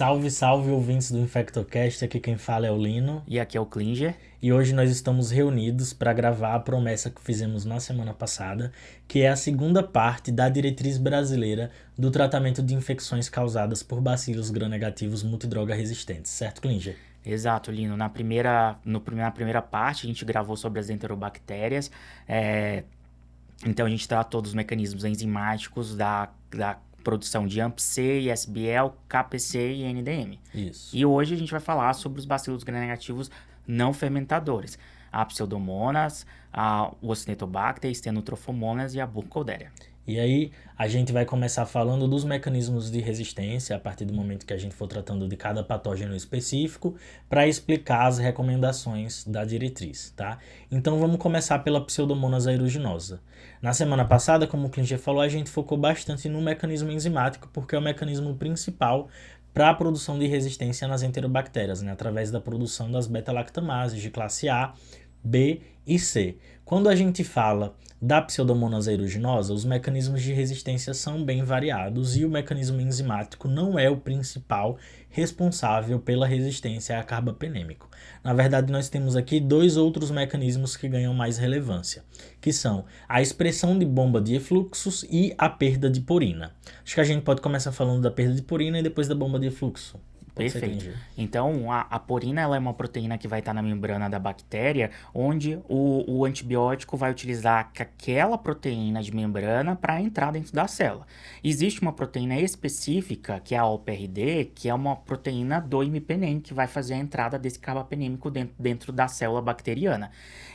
Salve, salve, ouvintes do InfectoCast, aqui quem fala é o Lino. E aqui é o Klinger. E hoje nós estamos reunidos para gravar a promessa que fizemos na semana passada, que é a segunda parte da diretriz brasileira do tratamento de infecções causadas por bacilos gram-negativos multidroga resistentes, certo, Klinger? Exato, Lino. Na primeira parte, a gente gravou sobre as enterobactérias. Então, a gente tratou dos mecanismos enzimáticos da produção de AMP-C, ISBL, KPC e NDM. Isso. E hoje a gente vai falar sobre os bacilos gram-negativos não fermentadores. A Pseudomonas, o Acinetobacter, Stenotrophomonas e a Burkholderia. E aí a gente vai começar falando dos mecanismos de resistência a partir do momento que a gente for tratando de cada patógeno específico para explicar as recomendações da diretriz, tá? Então vamos começar pela Pseudomonas aeruginosa. Na semana passada, como o Klinger falou, a gente focou bastante no mecanismo enzimático porque é o mecanismo principal para a produção de resistência nas enterobactérias, né? Através da produção das beta-lactamases de classe A, B e C. Quando a gente fala da Pseudomonas aeruginosa, os mecanismos de resistência são bem variados e o mecanismo enzimático não é o principal responsável pela resistência a carbapenêmico. Na verdade, nós temos aqui dois outros mecanismos que ganham mais relevância, que são a expressão de bomba de efluxos e a perda de purina. Acho que a gente pode começar falando da perda de purina e depois da bomba de efluxo. Perfeito. Então, a porina ela é uma proteína que vai estar na membrana da bactéria, onde o antibiótico vai utilizar aquela proteína de membrana para entrar dentro da célula. Existe uma proteína específica, que é a OPRD, que é uma proteína do imipenem, que vai fazer a entrada desse carbapenêmico dentro da célula bacteriana.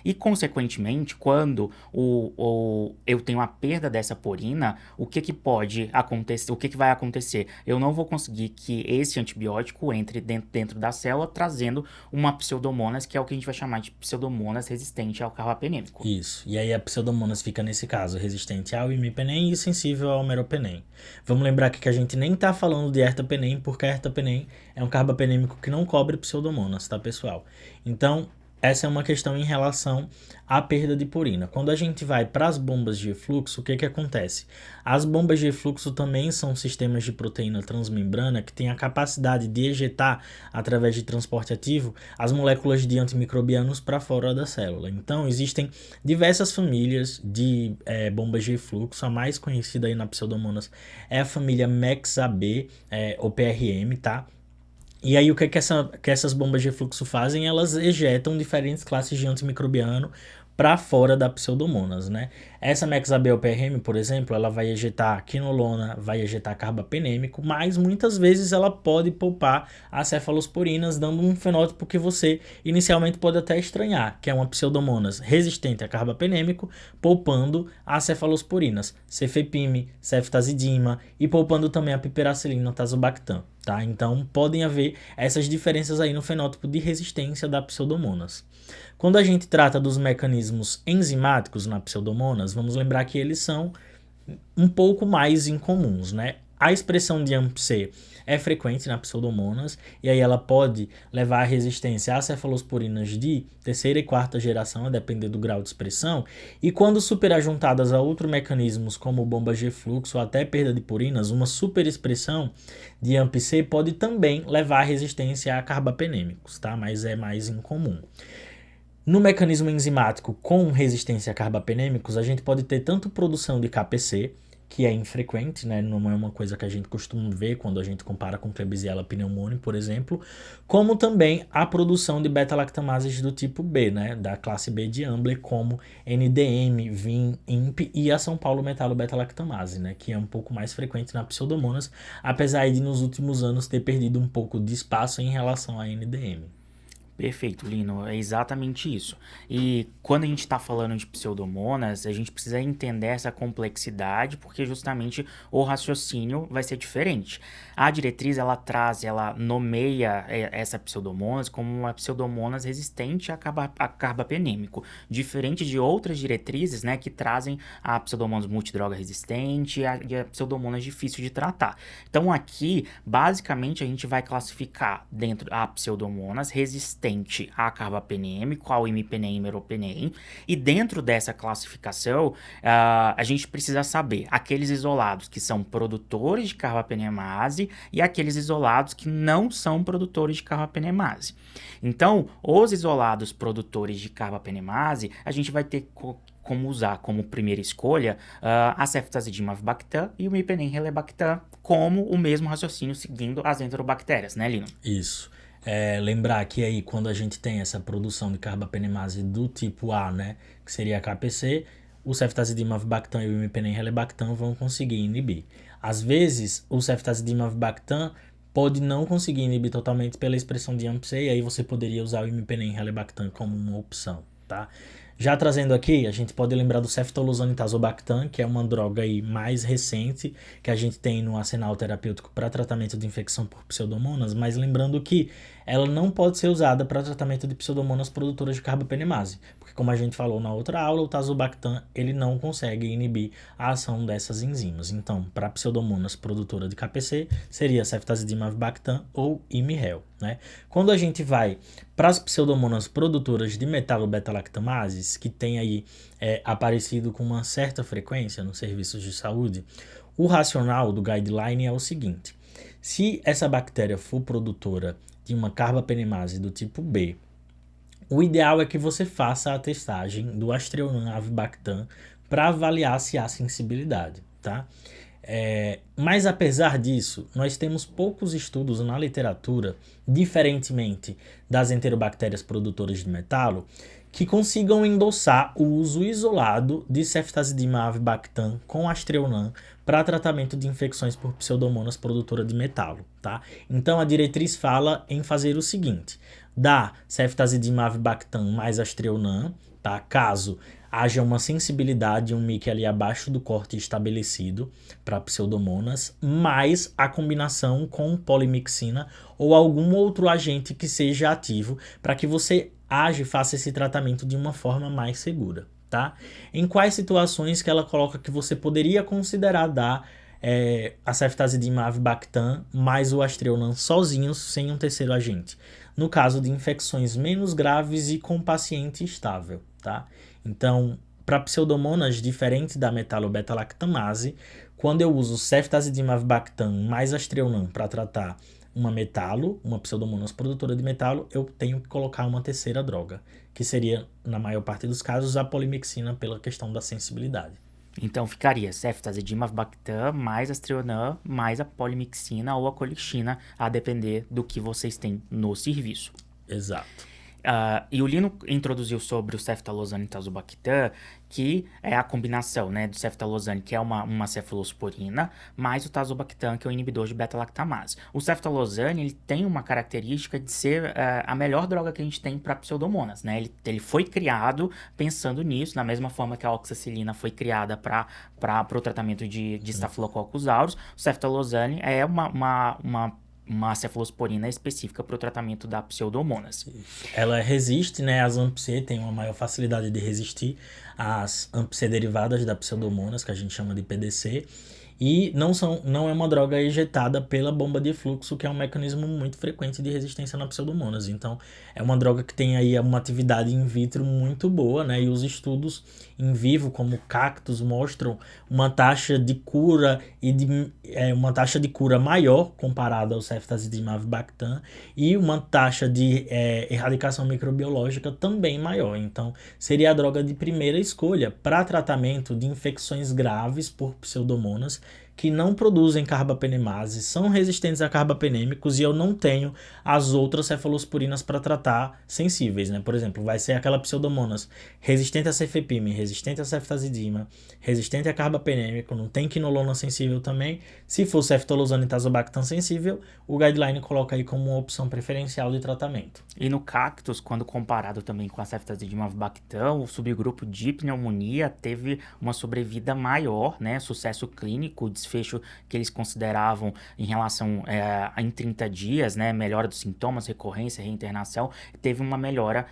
E, consequentemente, quando eu tenho a perda dessa porina, o que pode acontecer? O que vai acontecer? Eu não vou conseguir que esse antibiótico entre dentro da célula, trazendo uma pseudomonas, que é o que a gente vai chamar de pseudomonas resistente ao carbapenêmico. Isso. E aí a pseudomonas fica, nesse caso, resistente ao imipenem e sensível ao meropenem. Vamos lembrar aqui que a gente nem está falando de ertapenem, porque a ertapenem é um carbapenêmico que não cobre pseudomonas, tá, pessoal? Então, essa é uma questão em relação à perda de purina. Quando a gente vai para as bombas de efluxo, o que acontece? As bombas de efluxo também são sistemas de proteína transmembrana que têm a capacidade de ejetar, através de transporte ativo, as moléculas de antimicrobianos para fora da célula. Então, existem diversas famílias de bombas de efluxo. A mais conhecida aí na Pseudomonas é a família MexAB, ou PRM, tá? E aí o que essas bombas de fluxo fazem? Elas ejetam diferentes classes de antimicrobiano para fora da Pseudomonas, né? Essa Mexabel-PRM, por exemplo, ela vai ejetar quinolona, vai ejetar carbapenêmico, mas muitas vezes ela pode poupar as cefalosporinas, dando um fenótipo que você inicialmente pode até estranhar, que é uma Pseudomonas resistente a carbapenêmico, poupando as cefalosporinas, cefepime, ceftazidima e poupando também a piperacillina tazobactam. Tá? Então, podem haver essas diferenças aí no fenótipo de resistência da Pseudomonas. Quando a gente trata dos mecanismos enzimáticos na Pseudomonas, vamos lembrar que eles são um pouco mais incomuns, né? A expressão de AMP-C é frequente na Pseudomonas e aí ela pode levar à resistência a cefalosporinas de terceira e quarta geração, a depender do grau de expressão, e quando superajuntadas a outros mecanismos como bombas de fluxo ou até perda de purinas, uma superexpressão de AMP-C pode também levar à resistência a carbapenêmicos, tá? Mas é mais incomum. No mecanismo enzimático com resistência a carbapenêmicos, a gente pode ter tanto produção de KPC, que é infrequente, né? Não é uma coisa que a gente costuma ver quando a gente compara com Klebsiella pneumoniae, por exemplo, como também a produção de beta-lactamases do tipo B, né? Da classe B de Ambler, como NDM, VIM, IMP e a São Paulo metalobeta-lactamase, né? Que é um pouco mais frequente na Pseudomonas, apesar de nos últimos anos ter perdido um pouco de espaço em relação à NDM. Perfeito, Lino, é exatamente isso. E quando a gente está falando de pseudomonas, a gente precisa entender essa complexidade, porque justamente o raciocínio vai ser diferente. A diretriz, ela nomeia essa pseudomonas como uma pseudomonas resistente a carbapenêmico, diferente de outras diretrizes, né, que trazem a pseudomonas multidroga resistente e a pseudomonas difícil de tratar. Então aqui, basicamente, a gente vai classificar dentro a pseudomonas resistente resistente a carbapenêmico, ao imipenem e meropenem, e dentro dessa classificação, a gente precisa saber aqueles isolados que são produtores de carbapenemase e aqueles isolados que não são produtores de carbapenemase. Então, os isolados produtores de carbapenemase, a gente vai ter como usar como primeira escolha a ceftazidime avibactam e o imipenem relebactam como o mesmo raciocínio seguindo as enterobactérias, né, Lino? Isso. Lembrar que aí quando a gente tem essa produção de carbapenemase do tipo A, né, que seria a KPC, o ceftazidime avibactam e o imipenem relebactam vão conseguir inibir. Às vezes, o ceftazidime avibactam pode não conseguir inibir totalmente pela expressão de AMP-C, e aí você poderia usar o imipenem relebactam como uma opção, tá? Já trazendo aqui, a gente pode lembrar do ceftolozane tazobactam, que é uma droga aí mais recente que a gente tem no arsenal terapêutico para tratamento de infecção por pseudomonas, mas lembrando que ela não pode ser usada para tratamento de pseudomonas produtoras de carbapenemase, porque como a gente falou na outra aula, o tazobactam ele não consegue inibir a ação dessas enzimas. Então, para pseudomonas produtoras de KPC, seria ceftazidime avibactam ou IMIREL, né? Quando a gente vai para as pseudomonas produtoras de metalobeta-lactamases, que tem aí aparecido com uma certa frequência nos serviços de saúde, o racional do guideline é o seguinte: se essa bactéria for produtora de uma carbapenemase do tipo B, o ideal é que você faça a testagem do Astreonam avibactam para avaliar se há sensibilidade, tá? Mas apesar disso, nós temos poucos estudos na literatura, diferentemente das enterobactérias produtoras de metalo, que consigam endossar o uso isolado de ceftazidime avibactam com Astreonam para tratamento de infecções por pseudomonas produtoras de metalo, tá? Então a diretriz fala em fazer o seguinte: dá ceftazidime avibactam mais Astreonam, tá? Caso haja uma sensibilidade, um MIC ali abaixo do corte estabelecido para pseudomonas, mais a combinação com polimixina ou algum outro agente que seja ativo para que você age e faça esse tratamento de uma forma mais segura, tá? Em quais situações que ela coloca que você poderia considerar dar a ceftazidime avibactam mais o Astreonam sozinhos, sem um terceiro agente? No caso de infecções menos graves e com paciente estável, tá? Então, para pseudomonas diferentes da metalobeta-lactamase, quando eu uso ceftazidime avibactam mais Astreonam para tratar uma pseudomonas produtora de metalo, eu tenho que colocar uma terceira droga, que seria, na maior parte dos casos, a polimixina pela questão da sensibilidade. Então ficaria ceftazidime avibactam mais Astreonam mais a polimixina ou a colixina, a depender do que vocês têm no serviço. Exato. E o Lino introduziu sobre o ceftalozane e tazobactam, que é a combinação, né, do ceftalozane, que é uma cefalosporina, mais o tazobactam, que é o inibidor de beta-lactamase. O ceftalozane, ele tem uma característica de ser a melhor droga que a gente tem para pseudomonas, né? Ele foi criado pensando nisso, da mesma forma que a oxacilina foi criada para o tratamento de Staphylococcus aureus. O ceftalozane é uma cefalosporina específica para o tratamento da pseudomonas. Ela resiste, né, às AMP-C, tem uma maior facilidade de resistir às AMP-C derivadas da pseudomonas, que a gente chama de PDC, e não é uma droga ejetada pela bomba de fluxo, que é um mecanismo muito frequente de resistência na pseudomonas. Então, é uma droga que tem aí uma atividade in vitro muito boa, né? E os estudos in vivo, como Cactus, mostram uma taxa de cura uma taxa de cura maior comparada ao ceftazidime avibactam e uma taxa de erradicação microbiológica também maior. Então, seria a droga de primeira escolha para tratamento de infecções graves por pseudomonas que não produzem carbapenemase, são resistentes a carbapenêmicos, e eu não tenho as outras cefalosporinas para tratar sensíveis, né? Por exemplo, vai ser aquela pseudomonas resistente a cefepime, resistente a ceftazidime, resistente a carbapenêmico, não tem quinolona sensível também. Se for ceftolozane e tazobactam sensível, o guideline coloca aí como uma opção preferencial de tratamento. E no Cactus, quando comparado também com a ceftazidime avibactam, o subgrupo de pneumonia teve uma sobrevida maior, né? Sucesso clínico, desfecho que eles consideravam em relação em 30 dias, né? Melhora dos sintomas, recorrência, reinternação, teve uma melhora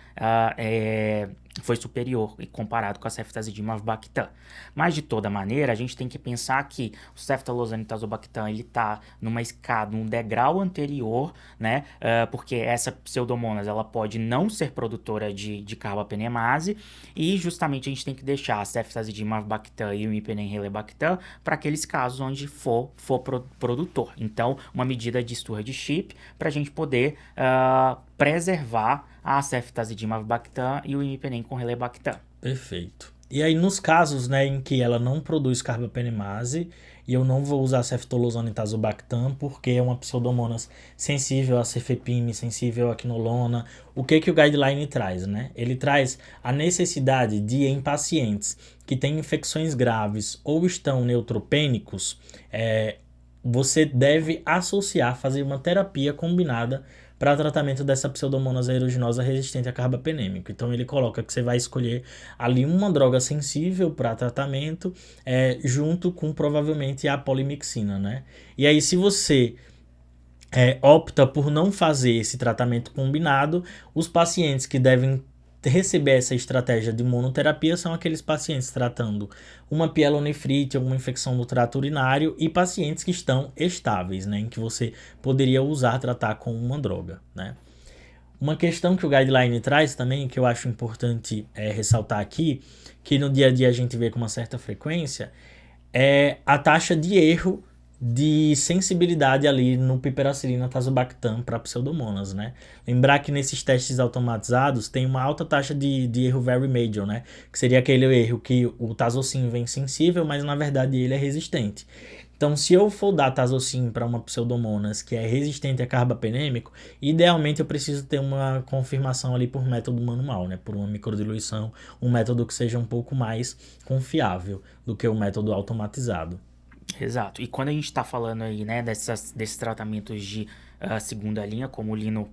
foi superior e comparado com a ceftazidima avibactam. Mas, de toda maneira, a gente tem que pensar que o ceftalozano e tazobactam, ele tá numa escada, num degrau anterior, né? Porque essa pseudomonas, ela pode não ser produtora de carbapenemase e justamente a gente tem que deixar a ceftazidima avibactam e o imipenem relebactam para aqueles casos onde for produtor. Então, uma medida de Sturra de Chip para a gente poder preservar a ceftazidima avibactam e o imipenem com relebactam. Perfeito. E aí, nos casos, né, em que ela não produz carbapenemase, e eu não vou usar ceftolozano e tazobactam, porque é uma pseudomonas sensível a cefepime, sensível a quinolona, o que o guideline traz, né? Ele traz a necessidade de, em pacientes que têm infecções graves ou estão neutropênicos, você deve associar, fazer uma terapia combinada para tratamento dessa pseudomonas aeruginosa resistente a carbapenêmico. Então ele coloca que você vai escolher ali uma droga sensível para tratamento, junto com provavelmente a polimixina, né? E aí se você opta por não fazer esse tratamento combinado, os pacientes que devem receber essa estratégia de monoterapia são aqueles pacientes tratando uma pielonefrite, alguma infecção do trato urinário e pacientes que estão estáveis, né, em que você poderia tratar com uma droga, né. Uma questão que o guideline traz também, que eu acho importante ressaltar aqui, que no dia a dia a gente vê com uma certa frequência, é a taxa de erro de sensibilidade ali no piperacilina tazobactam para pseudomonas, né? Lembrar que nesses testes automatizados tem uma alta taxa de erro very major, né? Que seria aquele erro que o tazocin vem sensível, mas na verdade ele é resistente. Então, se eu for dar tazocin para uma pseudomonas que é resistente a carbapenêmico, idealmente eu preciso ter uma confirmação ali por método manual, né? Por uma microdiluição, um método que seja um pouco mais confiável do que o método automatizado. Exato. E quando a gente está falando aí, né, desses tratamentos de segunda linha, como o Lino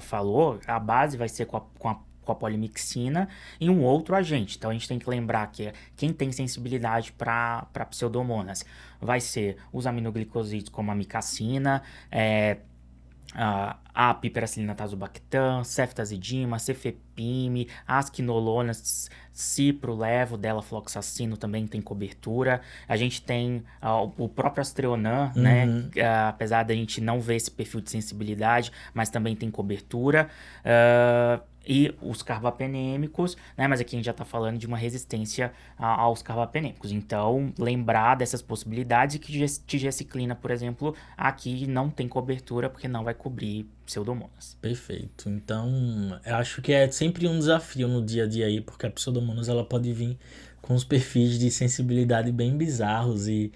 falou, a base vai ser com a polimixina e um outro agente. Então a gente tem que lembrar que quem tem sensibilidade para pseudomonas vai ser os aminoglicosídeos como a micacina, a piperacilina tazobactam, ceftazidima, cefepime, as quinolonas, cipro, levo, delafloxacino também tem cobertura. A gente tem o próprio Astreonan, né? Apesar da gente não ver esse perfil de sensibilidade, mas também tem cobertura. E os carbapenêmicos, né? Mas aqui a gente já está falando de uma resistência aos carbapenêmicos. Então, lembrar dessas possibilidades e que tigecyclina, por exemplo, aqui não tem cobertura porque não vai cobrir pseudomonas. Perfeito. Então, eu acho que é sempre um desafio no dia a dia aí, porque a pseudomonas ela pode vir com os perfis de sensibilidade bem bizarros e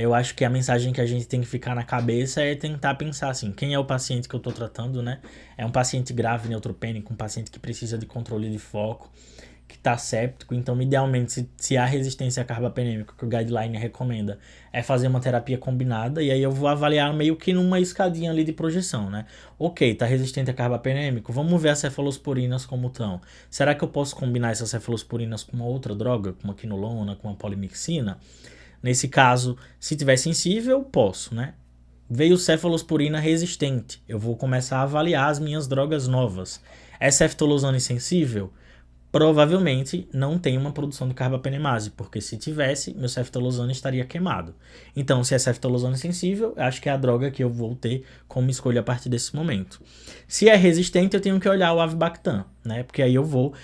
eu acho que a mensagem que a gente tem que ficar na cabeça é tentar pensar assim, quem é o paciente que eu estou tratando, né? É um paciente grave neutropênico, um paciente que precisa de controle de foco, que está séptico, então idealmente se há resistência a carbapenêmico, que o guideline recomenda, é fazer uma terapia combinada, e aí eu vou avaliar meio que numa escadinha ali de projeção, né? Ok, tá resistente a carbapenêmico, vamos ver as cefalosporinas como estão. Será que eu posso combinar essas cefalosporinas com uma outra droga, com uma quinolona, com uma polimixina? Nesse caso, se tiver sensível, posso, né? Veio cefalosporina resistente, eu vou começar a avaliar as minhas drogas novas. É ceftolozano insensível? Provavelmente não tem uma produção de carbapenemase, porque se tivesse, meu ceftolozano estaria queimado. Então, se é ceftolozano sensível, acho que é a droga que eu vou ter como escolha a partir desse momento. Se é resistente, eu tenho que olhar o avibactam, né? Porque aí eu vou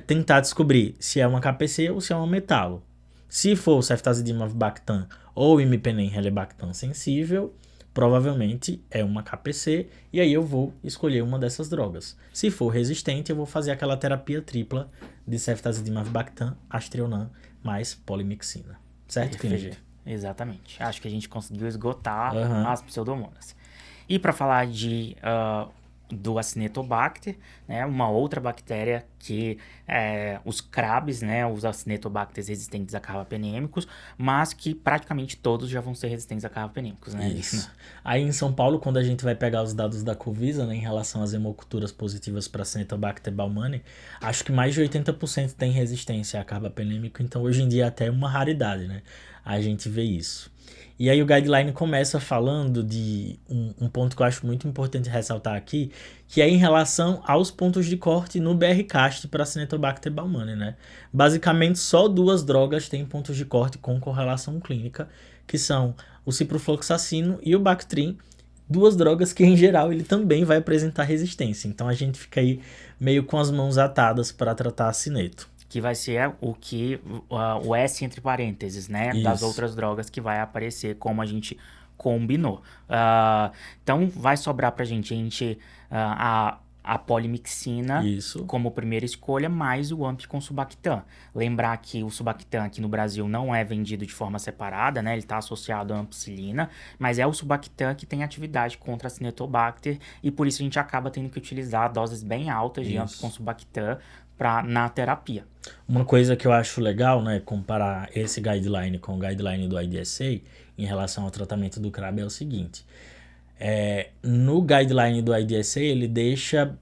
tentar descobrir se é uma KPC ou se é uma metalo. Se for ceftazidima avibactam ou imipenem relebactam sensível, provavelmente é uma KPC, e aí eu vou escolher uma dessas drogas. Se for resistente, eu vou fazer aquela terapia tripla de ceftazidima avibactam, Astreonan, mais polimixina. Certo, Klinger? Exatamente. Acho que a gente conseguiu esgotar as pseudomonas. E para falar do Acinetobacter, né, uma outra bactéria que os crabes, né, os Acinetobacters resistentes a carbapenêmicos, mas que praticamente todos já vão ser resistentes a carbapenêmicos, né? Isso. Aí em São Paulo, quando a gente vai pegar os dados da Covisa, né, em relação às hemoculturas positivas para Acinetobacter baumannii, acho que mais de 80% tem resistência a carbapenêmico, então hoje em dia é até uma raridade, né? A gente vê isso. E aí o guideline começa falando de um ponto que eu acho muito importante ressaltar aqui, que é em relação aos pontos de corte no BR-CAST para Acinetobacter baumannii, né? Basicamente, só 2 drogas têm pontos de corte com correlação clínica, que são o ciprofloxacino e o Bactrim, 2 drogas que, em geral, ele também vai apresentar resistência. Então, a gente fica aí meio com as mãos atadas para tratar acineto. Que vai ser o S entre parênteses, né? Das Isso. outras drogas que vai aparecer como a gente combinou. Então, vai sobrar pra gente a polimixina Isso. como primeira escolha, mais o AMP com Subactam. Lembrar que o Subactam aqui no Brasil não é vendido de forma separada, né? Ele está associado à ampicilina, mas é o Subactam que tem atividade contra a Acinetobacter e por isso a gente acaba tendo que utilizar doses bem altas de AMP Isso. com Subactam na terapia. Uma coisa que eu acho legal, né, comparar esse guideline com o guideline do IDSA em relação ao tratamento do CRAB é o seguinte. No guideline do IDSA, ele deixa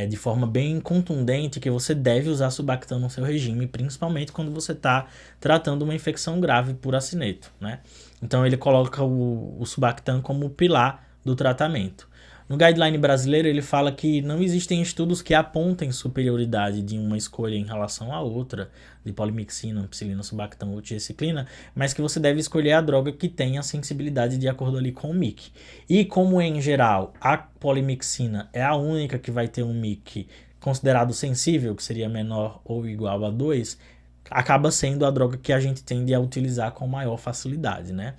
de forma bem contundente que você deve usar Subactam no seu regime, principalmente quando você está tratando uma infecção grave por acineto, né? Então ele coloca o Subactam como pilar do tratamento. No guideline brasileiro, ele fala que não existem estudos que apontem superioridade de uma escolha em relação à outra, de polimixina, ampicilina, Subactam ou tiaciclina, mas que você deve escolher a droga que tenha sensibilidade de acordo ali com o MIC. E como, em geral, a polimixina é a única que vai ter um MIC considerado sensível, que seria menor ou igual a 2, acaba sendo a droga que a gente tende a utilizar com maior facilidade, né?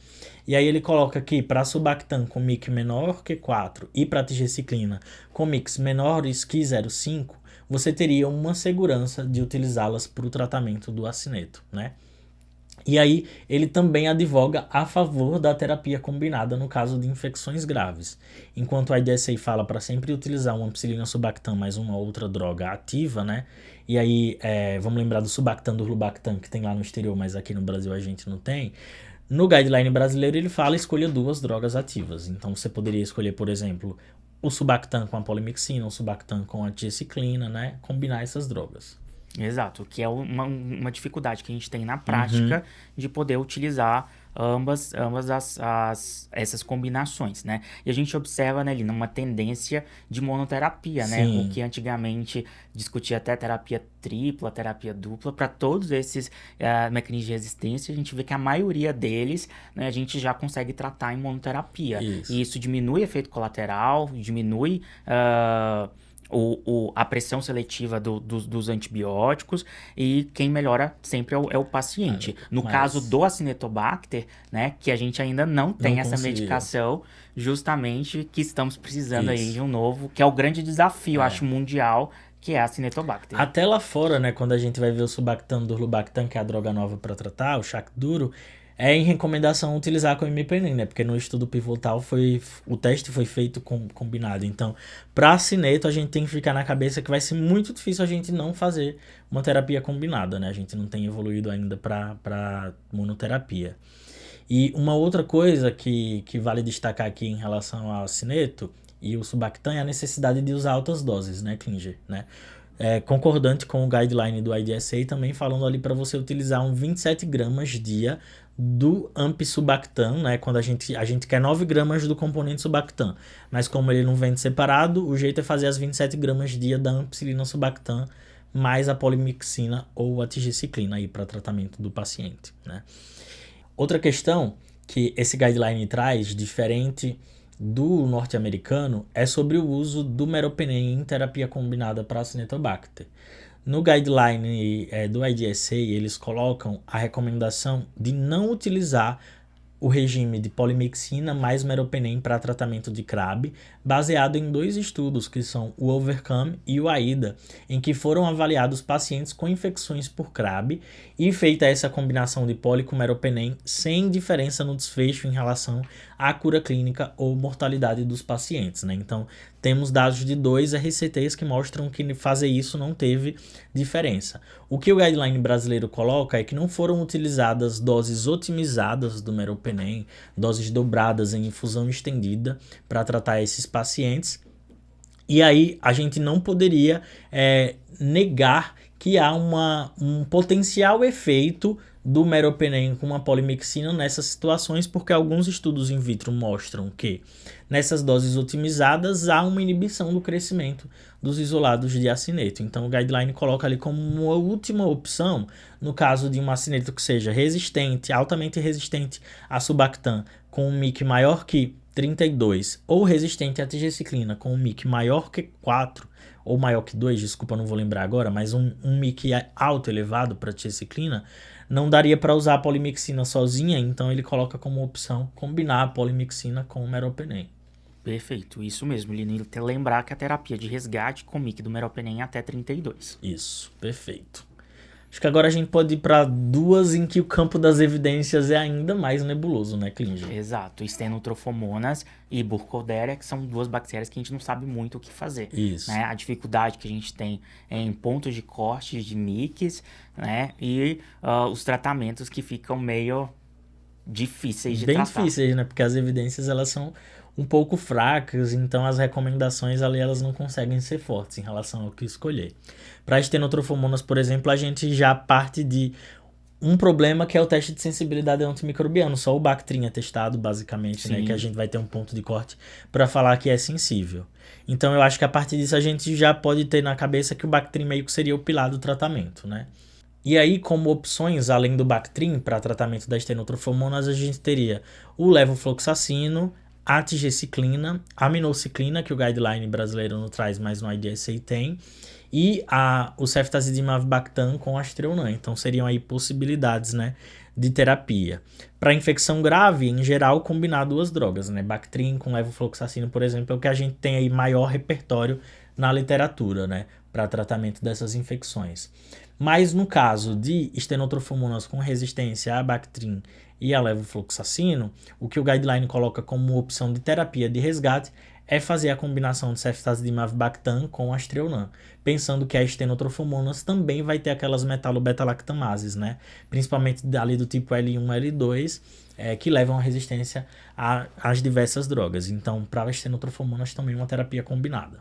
E aí ele coloca aqui para Subactam com MIC menor que 4 e para tigecyclina com MICs menores que 0,5, você teria uma segurança de utilizá-las para o tratamento do acineto, né? E aí ele também advoga a favor da terapia combinada no caso de infecções graves. Enquanto a IDSA fala para sempre utilizar uma ampicilina Subactam mais uma outra droga ativa, né? E aí vamos lembrar do Subactam, do Rubactam, que tem lá no exterior, mas aqui no Brasil a gente não tem. No guideline brasileiro ele fala escolha 2 drogas ativas. Então você poderia escolher, por exemplo, o Subactam com a polimixina, o Subactam com a tiaciclina, né? Combinar essas drogas. Exato, que é uma dificuldade que a gente tem na prática de poder utilizar ambas essas combinações, né? E a gente observa, né, ali, uma tendência de monoterapia, né? Sim. O que antigamente discutia até terapia tripla, terapia dupla, para todos esses mecanismos de resistência, a gente vê que a maioria deles, né, a gente já consegue tratar em monoterapia. Isso. E isso diminui efeito colateral, diminui a pressão seletiva dos antibióticos e quem melhora sempre é o paciente. No caso do Acinetobacter, né, que a gente ainda não tem essa medicação, justamente que estamos precisando aí de um novo, que é o grande desafio, acho, mundial, que é a Acinetobacter. Até lá fora, né, quando a gente vai ver o Subactam do Rubactam, que é a droga nova para tratar, o Shac duro, é em recomendação utilizar com imipenem, né? Porque no estudo pivotal o teste foi feito combinado. Então, para acineto, a gente tem que ficar na cabeça que vai ser muito difícil a gente não fazer uma terapia combinada, né? A gente não tem evoluído ainda para monoterapia. E uma outra coisa que vale destacar aqui em relação ao acineto e o Subactam é a necessidade de usar altas doses, né, Klinger, né? Concordante com o guideline do IDSA, também falando ali para você utilizar 27 gramas dia do AMP Subactam, né? Quando a gente quer 9 gramas do componente Subactam, mas como ele não vende separado, o jeito é fazer as 27 gramas dia da ampicilina Subactam mais a polimixina ou a tigecyclina aí para tratamento do paciente, né? Outra questão que esse guideline traz, diferente do norte-americano, é sobre o uso do meropenem em terapia combinada para Acinetobacter. No guideline do IDSA, eles colocam a recomendação de não utilizar o regime de polimixina mais meropenem para tratamento de CRAB, baseado em 2 estudos, que são o Overcome e o AIDA, em que foram avaliados pacientes com infecções por CRAB e feita essa combinação de poli com meropenem sem diferença no desfecho em relação à cura clínica ou mortalidade dos pacientes, né? Então, temos dados de 2 RCTs que mostram que fazer isso não teve diferença. O que o guideline brasileiro coloca é que não foram utilizadas doses otimizadas do meropenem, doses dobradas em infusão estendida para tratar esses pacientes. E aí a gente não poderia negar que há um potencial efeito do meropenem com uma polimixina nessas situações, porque alguns estudos in vitro mostram que nessas doses otimizadas há uma inibição do crescimento dos isolados de acineto. Então o guideline coloca ali como uma última opção, no caso de um acineto que seja resistente, altamente resistente a Subactam, com um MIC maior que 32, ou resistente à tigecyclina, com um MIC maior que 4, ou maior que 2, desculpa, não vou lembrar agora, mas um MIC alto, elevado para tigecyclina, não daria para usar a polimixina sozinha, então ele coloca como opção combinar a polimixina com o meropenem. Perfeito, isso mesmo. Lembrar que a terapia de resgate com MIC do meropenem é até 32. Isso, perfeito. Acho que agora a gente pode ir para duas em que o campo das evidências é ainda mais nebuloso, né, Klinger? Exato, Stenotrofomonas e Burkholderia, que são duas bactérias que a gente não sabe muito o que fazer. Isso. Né? A dificuldade que a gente tem em pontos de corte de MICs, né? E os tratamentos que ficam meio difíceis de tratar. Bem difíceis, né? Porque as evidências elas são um pouco fracas, então as recomendações ali elas não conseguem ser fortes em relação ao que escolher. Para Stenotrofomonas, por exemplo, a gente já parte de um problema que é o teste de sensibilidade antimicrobiano. Só o Bactrim é testado, basicamente, né? Que a gente vai ter um ponto de corte para falar que é sensível. Então eu acho que a partir disso a gente já pode ter na cabeça que o Bactrim meio que seria o pilar do tratamento, né? E aí, como opções, além do Bactrim, para tratamento das Stenotrofomonas, a gente teria o levofloxacino, a tigecyclina, a minociclina, que o guideline brasileiro não traz, mas no IDSA tem, e o ceftazidimab-bactam com Astreonan. Então seriam aí possibilidades, né, de terapia. Para infecção grave, em geral, combinar duas drogas, né? Bactrim com levofloxacino, por exemplo, é o que a gente tem aí maior repertório na literatura, né, para tratamento dessas infecções. Mas no caso de Stenotrofomonas com resistência a Bactrim e a levofloxacino, o que o guideline coloca como opção de terapia de resgate é fazer a combinação de ceftazidimab-bactam com Astreonan, pensando que a Stenotrofomonas também vai ter aquelas metalobeta-lactamases, né? Principalmente ali do tipo L1, L2, que levam a resistência às diversas drogas. Então, para a Stenotrofomonas também uma terapia combinada.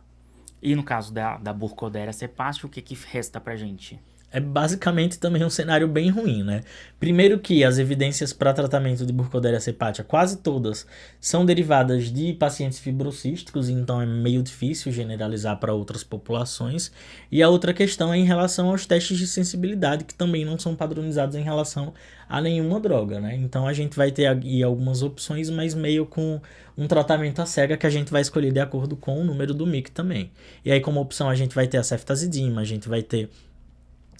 E no caso da Burkholderia cepacia, o que resta pra gente? É basicamente também um cenário bem ruim, né? Primeiro que as evidências para tratamento de Burkholderia cepatia, quase todas, são derivadas de pacientes fibrocísticos, então é meio difícil generalizar para outras populações. E a outra questão é em relação aos testes de sensibilidade, que também não são padronizados em relação a nenhuma droga, né? Então a gente vai ter aí algumas opções, mas meio com um tratamento à cega que a gente vai escolher de acordo com o número do MIC também. E aí como opção a gente vai ter a ceftazidima, a gente vai ter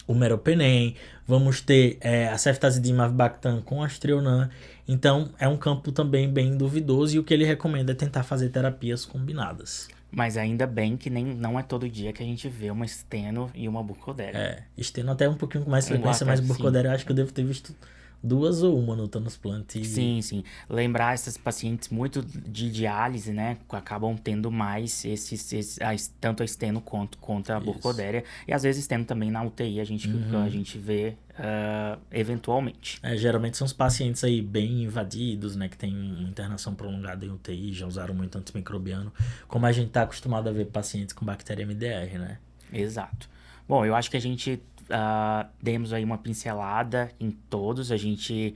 o meropenem, vamos ter a ceftazidimab-bactam com Astreonan. Então é um campo também bem duvidoso e o que ele recomenda é tentar fazer terapias combinadas. Mas ainda bem que não é todo dia que a gente vê uma Steno e uma Burkholderia. Steno até um pouquinho com mais frequência, mas Burkholderia eu acho que eu devo ter visto duas ou uma no transplante. Sim. Lembrar esses pacientes muito de diálise, né? Acabam tendo mais tanto a Steno quanto a Burkholderia. E às vezes Steno também na UTI a gente vê eventualmente. Geralmente são os pacientes aí bem invadidos, né? Que tem uma internação prolongada em UTI, já usaram muito antimicrobiano. Como a gente tá acostumado a ver pacientes com bactéria MDR, né? Exato. Bom, eu acho que a gente demos aí uma pincelada em todos. A gente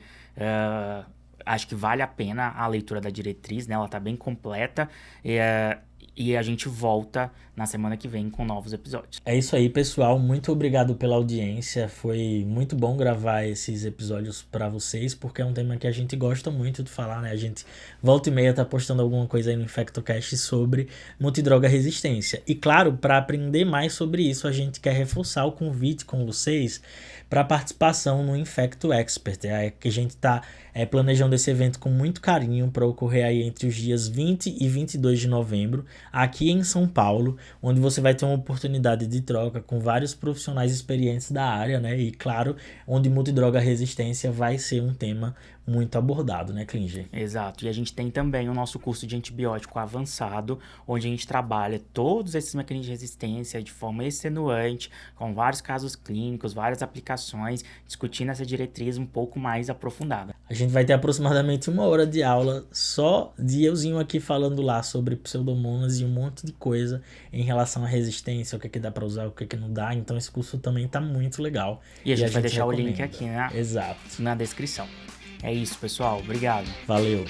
acho que vale a pena a leitura da diretriz, né? Ela tá bem completa e a gente volta na semana que vem com novos episódios. É isso aí, pessoal. Muito obrigado pela audiência. Foi muito bom gravar esses episódios para vocês, porque é um tema que a gente gosta muito de falar, né? A gente volta e meia tá postando alguma coisa aí no InfectoCast sobre multidroga resistência. E claro, para aprender mais sobre isso, a gente quer reforçar o convite com vocês para participação no Infecto Expert. Que a gente está planejando esse evento com muito carinho para ocorrer aí entre os dias 20 e 22 de novembro, aqui em São Paulo, onde você vai ter uma oportunidade de troca com vários profissionais experientes da área, né? E claro, onde multidroga resistência vai ser um tema muito abordado, né, Klinger? Exato. E a gente tem também o nosso curso de antibiótico avançado, onde a gente trabalha todos esses mecanismos de resistência de forma extenuante, com vários casos clínicos, várias aplicações, discutindo essa diretriz um pouco mais aprofundada. A gente vai ter aproximadamente 1 hora de aula só de euzinho aqui falando lá sobre pseudomonas e um monte de coisa em relação à resistência, o que é que dá pra usar, o que é que não dá. Então esse curso também tá muito legal. E a gente vai deixar o link recomenda. aqui, né? Exato. Na descrição. É isso, pessoal. Obrigado. Valeu.